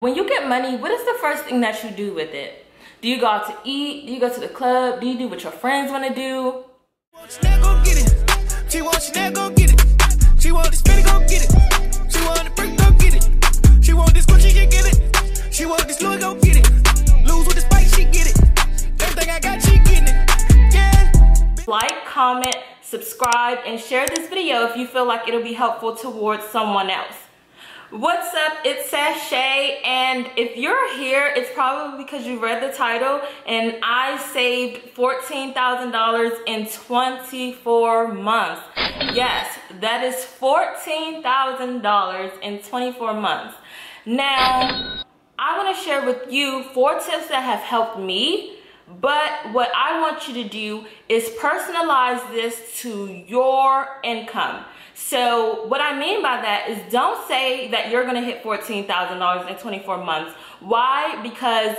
When you get money, what is the first thing that you do with it? Do you go out to eat? Do you go to the club? Do you do what your friends want to do? She want Chanel, go get it. She want this Fendi, go get it. She want the brick, go get it. She want this Gucci, she get it. She want this Louis, go get it. Lose with the spike, she get it. Everything I got, she getting it. Yeah. Like, comment, subscribe, and share this video if you feel like it'll be helpful towards someone else. What's up? It's Sashay, and if you're here, it's probably because you read the title, and I saved $14,000 in 24 months. Yes, that is $14,000 in 24 months. Now, I want to share with you 4 tips that have helped me, but what I want you to do is personalize this to your income. So what I mean by that is, don't say that you're gonna hit $14,000 in 24 months. Why? Because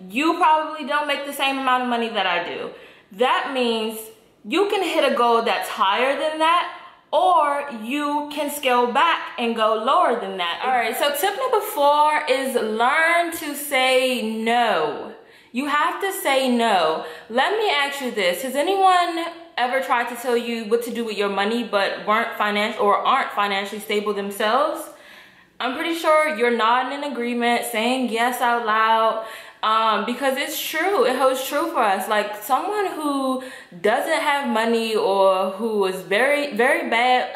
you probably don't make the same amount of money that I do. That means you can hit a goal that's higher than that, or you can scale back and go lower than that. All right, so tip number 4 is learn to say no. You have to say no. Let me ask you this. Has anyone ever tried to tell you what to do with your money but aren't financially stable themselves? I'm pretty sure you're nodding in agreement, saying yes out loud, because it's true. It holds true for us. Like, someone who doesn't have money, or who is very bad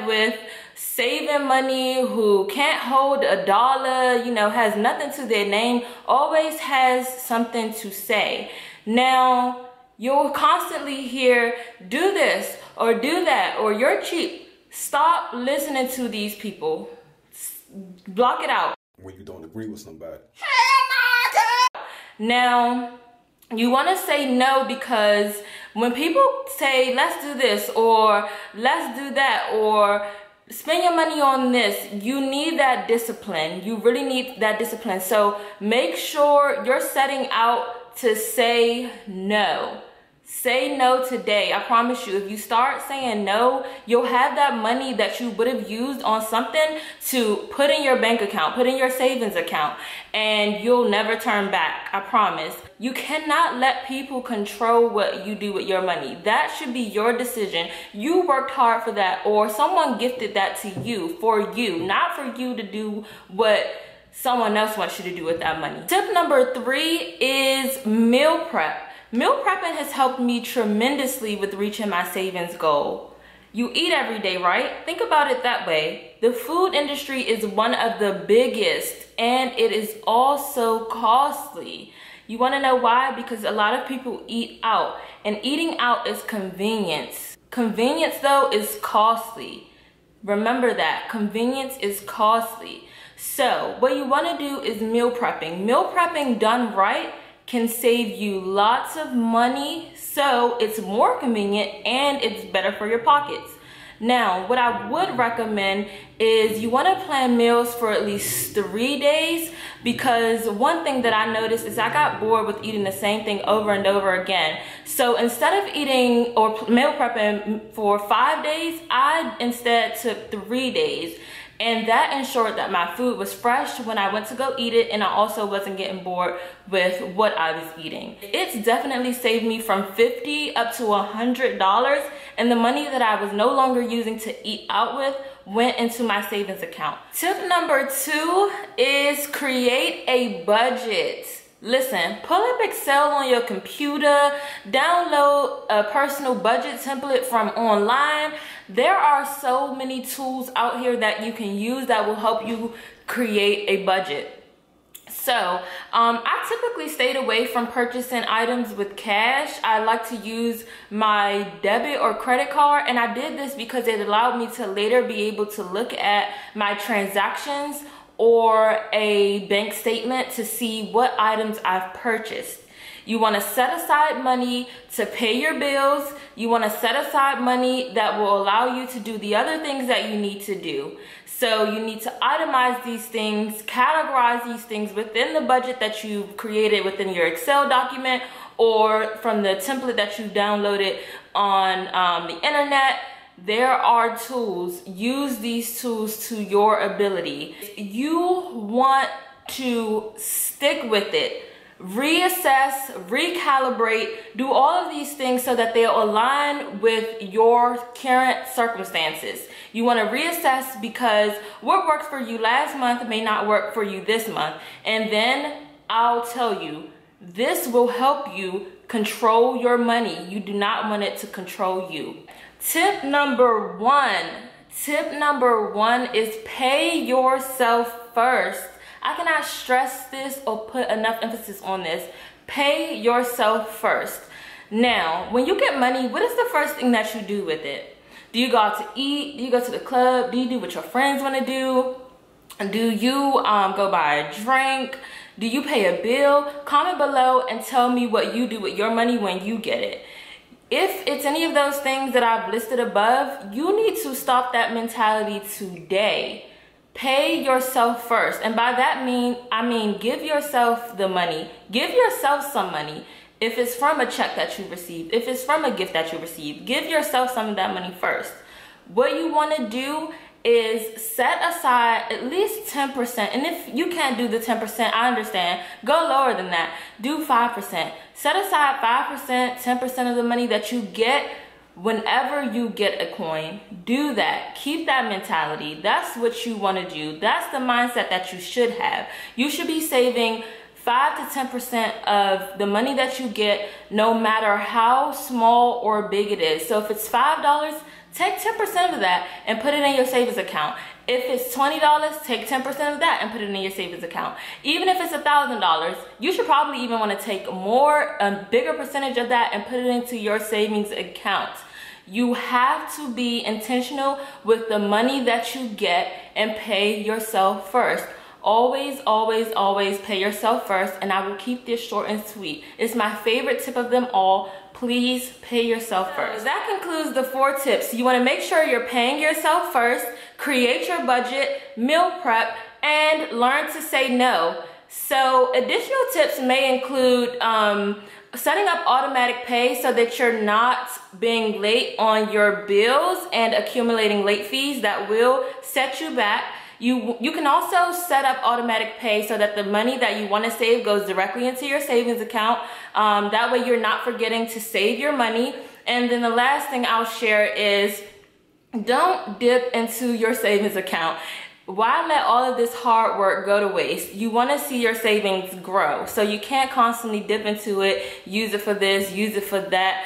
with saving money, who can't hold a dollar, you know, has nothing to their name, always has something to say. Now, you'll constantly hear, do this or do that, or you're cheap. Stop listening to these people. Block it out. When you don't agree with somebody. Now, you want to say no, because when people say, let's do this, or let's do that, or spend your money on this, you need that discipline. You really need that discipline. So make sure you're setting out to say no. Say no today. I promise you, if you start saying no, you'll have that money that you would have used on something to put in your bank account, put in your savings account, and you'll never turn back. I promise. You cannot let people control what you do with your money. That should be your decision. You worked hard for that, or someone gifted that to you, for you, not for you to do what someone else wants you to do with that money. Tip number 3 is meal prep. Meal prepping has helped me tremendously with reaching my savings goal. You eat every day, right? Think about it that way. The food industry is one of the biggest, and it is also costly. You want to know why? Because a lot of people eat out, and eating out is convenience. Convenience, though, is costly. Remember that. Convenience is costly. So what you want to do is meal prepping. Meal prepping done right can save you lots of money, so it's more convenient and it's better for your pockets. Now, what I would recommend is you want to plan meals for at least 3 days, because one thing that I noticed is I got bored with eating the same thing over and over again. So instead of eating or meal prepping for 5 days, I instead took 3 days. And that ensured that my food was fresh when I went to go eat it, and I also wasn't getting bored with what I was eating. It's definitely saved me from $50 up to $100, and the money that I was no longer using to eat out with went into my savings account. Tip number 2 is create a budget. Listen, pull up Excel on your computer, download a personal budget template from online. There are so many tools out here that you can use that will help you create a budget. So, I typically stayed away from purchasing items with cash. I like to use my debit or credit card, and I did this because it allowed me to later be able to look at my transactions or a bank statement to see what items I've purchased. You want to set aside money to pay your bills. You want to set aside money that will allow you to do the other things that you need to do. So you need to itemize these things, categorize these things within the budget that you've created within your Excel document, or from the template that you downloaded on the internet. there are tools. Use these tools to your ability. You want to stick with it. Reassess, recalibrate, do all of these things so that they'll align with your current circumstances. You want to reassess because what worked for you last month may not work for you this month. And then I'll tell you, this will help you control your money. You do not want it to control you. Tip number one is pay yourself first. I cannot stress this or put enough emphasis on this. Pay yourself first. Now, when you get money, what is the first thing that you do with it? Do you go out to eat? Do you go to the club? Do you do what your friends want to do? Do you go buy a drink? Do you pay a bill? Comment below and tell me what you do with your money when you get it. If it's any of those things that I've listed above, you need to stop that mentality today. Pay yourself first. And by that I mean give yourself the money. Give yourself some money. If it's from a check that you received, if it's from a gift that you received, give yourself some of that money first. What you want to do is set aside at least 10%. And if you can't do the 10%, I understand. Go lower than that. Do 5%. Set aside 5%, 10% of the money that you get whenever you get a coin. Do that. Keep that mentality. That's what you want to do. That's the mindset that you should have. You should be saving 5 to 10% of the money that you get, no matter how small or big it is. So if it's $5, take 10% of that and put it in your savings account. If it's $20, take 10% of that and put it in your savings account. Even if it's $1,000, you should probably even want to take a bigger percentage of that and put it into your savings account. You have to be intentional with the money that you get and pay yourself first. Always, always, always pay yourself first, and I will keep this short and sweet. It's my favorite tip of them all. Please pay yourself first. That concludes the 4 tips. You want to make sure you're paying yourself first, create your budget, meal prep, and learn to say no. So additional tips may include setting up automatic pay so that you're not being late on your bills and accumulating late fees that will set you back. You can also set up automatic pay so that the money that you want to save goes directly into your savings account. That way you're not forgetting to save your money. And then the last thing I'll share is don't dip into your savings account. Why let all of this hard work go to waste? You want to see your savings grow. So you can't constantly dip into it, use it for this, use it for that.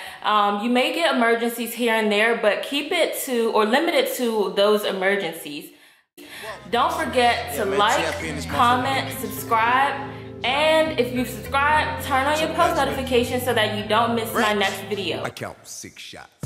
You may get emergencies here and there, but keep it to or limit it to those emergencies. Don't forget to like, comment, subscribe, and if you've subscribed, turn on your post notifications so that you don't miss my next video. I count 6 shots.